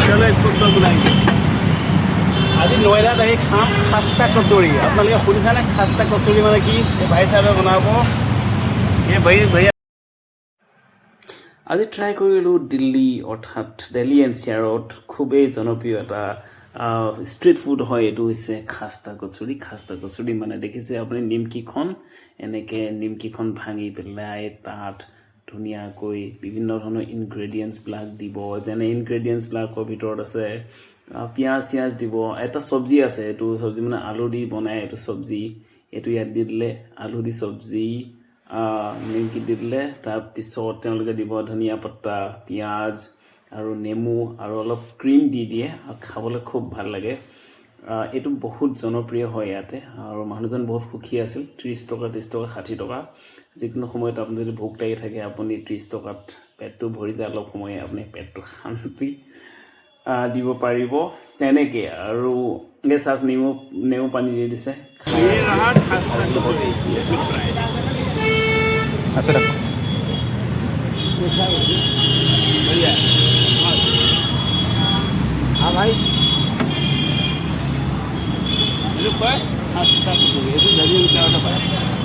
चलो एक कुत्ता बुलाएंगे আজি নয়দাত আহি খাম খাস্তা কচুৰি আপোনালোকে শুনিছেনে খাস্তা কচুৰি মানে কি ভাই চাহাবে বনাব এই ভাই আজি ট্ৰাই কৰিলোঁ দিল্লী অৰ্থাৎ দিল্লী এনচিআৰত খুবেই জনপ্ৰিয় এটা ষ্ট্ৰীট ফুড হয় এইটো হৈছে খাস্তা কচুৰি মানে দেখিছে আপুনি নিমকিখন এনেকৈ নিমকিখন ভাঙি পেলাই তাত ধুনীয়াকৈ বিভিন্ন ধৰণৰ ইনগ্ৰেডিয়েণ্টছবিলাক দিব যেনে ইনগ্ৰেডিয়েণ্টছবিলাকৰ ভিতৰত আছে পিঁয়াজ চিয়াজ দিব এটা চব্জি আছে এইটো চব্জি মানে আলু দি বনায় এইটো চব্জি এইটো ইয়াত দি দিলে আলু দি চব্জি নিমকি দি দিলে তাৰপিছত তেওঁলোকে দিব ধনিয়া পত্তা পিঁয়াজ আৰু নেমু আৰু অলপ ক্ৰীম দি দিয়ে আৰু খাবলৈ খুব ভাল লাগে এইটো বহুত জনপ্ৰিয় হয় ইয়াতে আৰু মানুহজন বহুত সুখী আছিল 30 টকা 60 টকা যিকোনো সময়ত আপুনি যদি ভোক লাগি থাকে আপুনি 30 টকাত পেটটো ভৰি যায় অলপ সময় আপুনি পেটটো শান্তি দিব পাৰিব তেনেকৈ আৰু চাওক নেমু পানী দি দিছে अच्छा रखो हाँ भाई खास्ता कचौड़ी